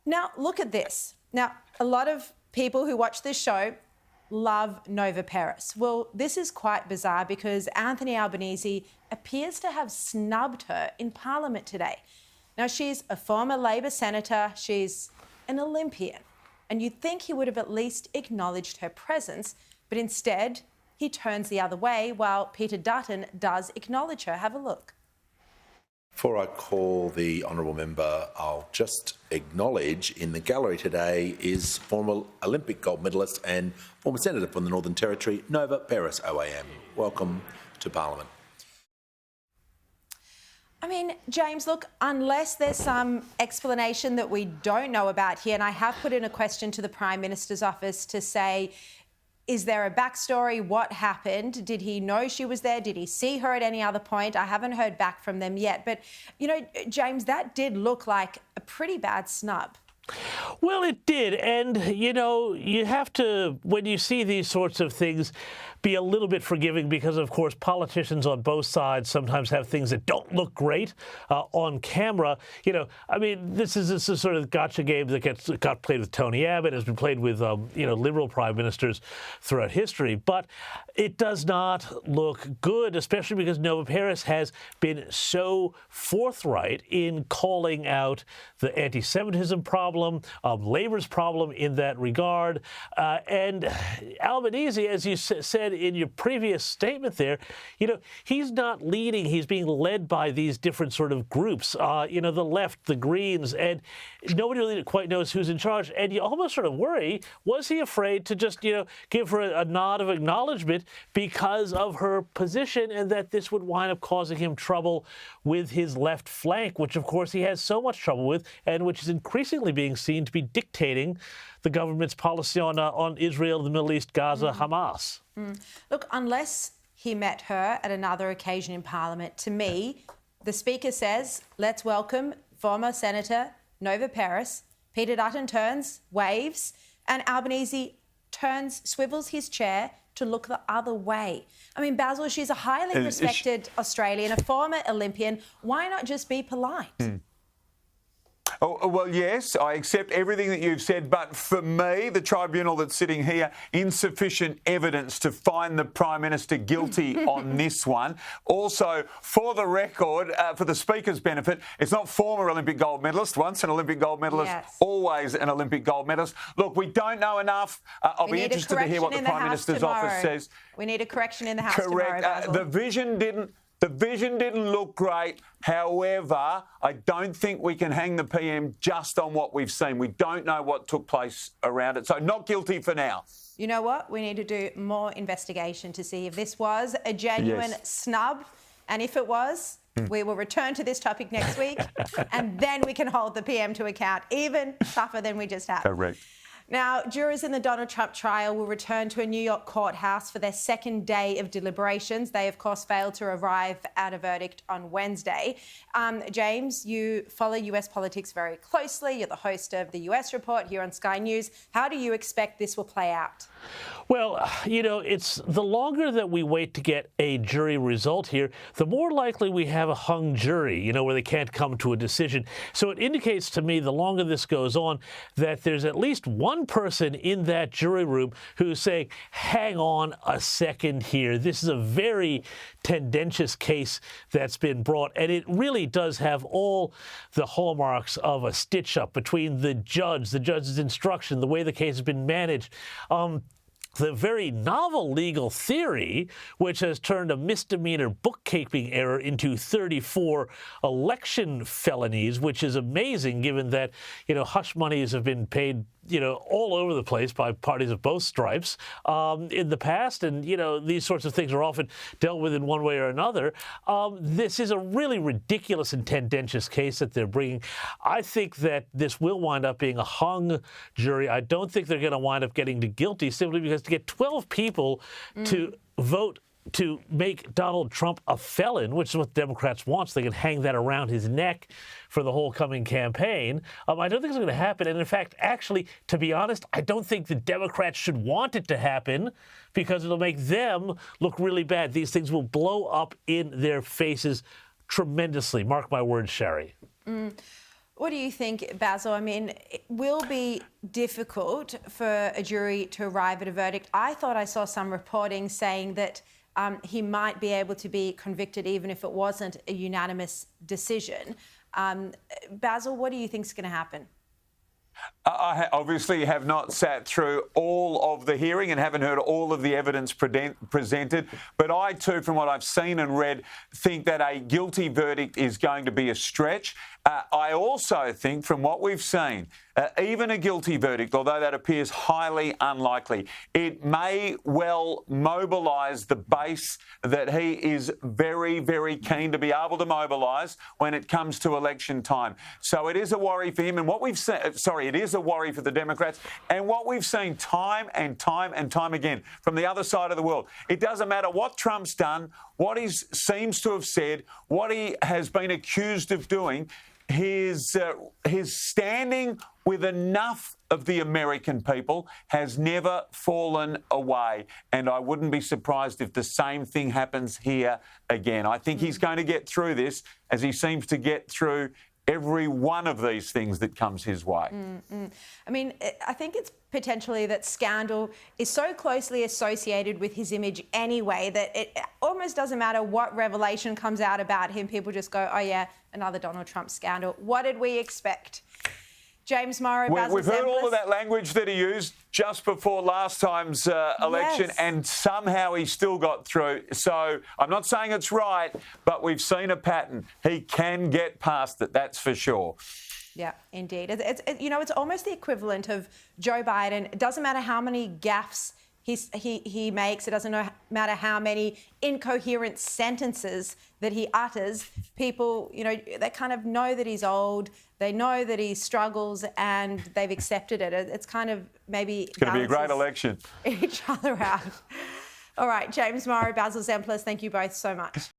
Now, look at this. Now, a lot of people who watch this show love Nova Peris. Well, this is quite bizarre because Anthony Albanese appears to have snubbed her in Parliament today. Now, she's a former Labor senator. She's an Olympian. And you'd think he would have at least acknowledged her presence, but instead he turns the other way while Peter Dutton does acknowledge her. Have a look. Before I call the honourable member, I'll just acknowledge in the gallery today is former Olympic gold medalist and former senator from the Northern Territory, Nova Peris OAM. Welcome to Parliament. I mean, James, look, unless there's some explanation that we don't know about here, and I have put in a question to the Prime Minister's office to say, is there a backstory? What happened? Did he know she was there? Did he see her at any other point? I haven't heard back from them yet. But, you know, James, that did look like a pretty bad snub. Well, it did. And, you know, you have to, when you see these sorts of things, be a little bit forgiving because, of course, politicians on both sides sometimes have things that don't look great on camera. You know, I mean, this is a sort of gotcha game that got played with Tony Abbott, has been played with, you know, Liberal prime ministers throughout history. But it does not look good, especially because Nova Peris has been so forthright in calling out the anti-Semitism problem, Labor's problem in that regard. And Albanese, as you said in your previous statement there, you know, he's not leading, he's being led by these different sort of groups, you know, the left, the Greens, and nobody really quite knows who's in charge. And you almost sort of worry, was he afraid to just, you know, give her a nod of acknowledgement because of her position and that this would wind up causing him trouble with his left flank, which, of course, he has so much trouble with and which is increasingly being seen to be dictating the government's policy on Israel, the Middle East, Gaza, Hamas. Look, unless he met her at another occasion in Parliament, to me, the Speaker says, let's welcome former Senator Nova Peris. Peter Dutton turns, waves, and Albanese swivels his chair to look the other way. I mean, Basil, she's a highly respected Australian, a former Olympian. Why not just be polite? Oh, well, yes, I accept everything that you've said, but for me, the tribunal that's sitting here, insufficient evidence to find the Prime Minister guilty on this one. Also, for the record, for the Speaker's benefit, it's not former Olympic gold medalist, once an Olympic gold medalist, always an Olympic gold medalist. Look, we don't know enough. I'll be interested to hear what the Prime Minister's office says. We need a correction in the House tomorrow, Basil. The vision didn't look great. However, I don't think we can hang the PM just on what we've seen. We don't know what took place around it. So not guilty for now. You know what? We need to do more investigation to see if this was a genuine snub. And if it was, we will return to this topic next week. And then we can hold the PM to account even tougher than we just had. Correct. Now, jurors in the Donald Trump trial will return to a New York courthouse for their second day of deliberations. They, of course, failed to arrive at a verdict on Wednesday. James, you follow US politics very closely. You're the host of the US Report here on Sky News. How do you expect this will play out? Well, you know, it's the longer that we wait to get a jury result here, the more likely we have a hung jury, you know, where they can't come to a decision. So it indicates to me, the longer this goes on, that there's at least one person in that jury room who's saying, hang on a second here. This is a very tendentious case that's been brought, and it really does have all the hallmarks of a stitch-up between the judge's instruction, the way the case has been managed, the very novel legal theory, which has turned a misdemeanor bookkeeping error into 34 election felonies, which is amazing given that, you know, hush monies have been paid, you know, all over the place by parties of both stripes in the past. And, you know, these sorts of things are often dealt with in one way or another. This is a really ridiculous and tendentious case that they're bringing. I think that this will wind up being a hung jury. I don't think they're going to wind up getting to guilty simply because to get 12 people to vote to make Donald Trump a felon, which is what Democrats want, so they can hang that around his neck for the whole coming campaign. I don't think it's going to happen. And in fact, actually, to be honest, I don't think the Democrats should want it to happen because it'll make them look really bad. These things will blow up in their faces tremendously. Mark my words, Sherry. What do you think, Basil? I mean, it will be difficult for a jury to arrive at a verdict. I thought I saw some reporting saying that he might be able to be convicted even if it wasn't a unanimous decision. Basil, what do you think is going to happen? I obviously have not sat through all of the hearing and haven't heard all of the evidence presented, but I too, from what I've seen and read, think that a guilty verdict is going to be a stretch. I also think, from what we've seen, even a guilty verdict, although that appears highly unlikely, it may well mobilise the base that he is very, very keen to be able to mobilise when it comes to election time. So it is a worry for him, and what we've seen, it is a worry for the Democrats, and what we've seen time and time and time again from the other side of the world. It doesn't matter what Trump's done, what he seems to have said, what he has been accused of doing. His standing with enough of the American people has never fallen away, and I wouldn't be surprised if the same thing happens here again. I think he's going to get through this, as he seems to get through every one of these things that comes his way. I mean, I think it's potentially that scandal is so closely associated with his image anyway that it almost doesn't matter what revelation comes out about him. People just go, oh yeah, another Donald Trump scandal. What did we expect? James Morrow, Basil We've heard all Zempilas. of that language that he used just before last time's election, Yes. and somehow he still got through. So I'm not saying it's right, but we've seen a pattern. He can get past it, that's for sure. Yeah, indeed. It's almost the equivalent of Joe Biden. It doesn't matter how many gaffes he makes. It doesn't matter how many incoherent sentences that he utters. People, they kind of know that he's old. They know that he struggles, and they've accepted it. It's kind of maybe It's going to be a great election. Each other out. All right, James Morrow, Basil Zempilas, thank you both so much.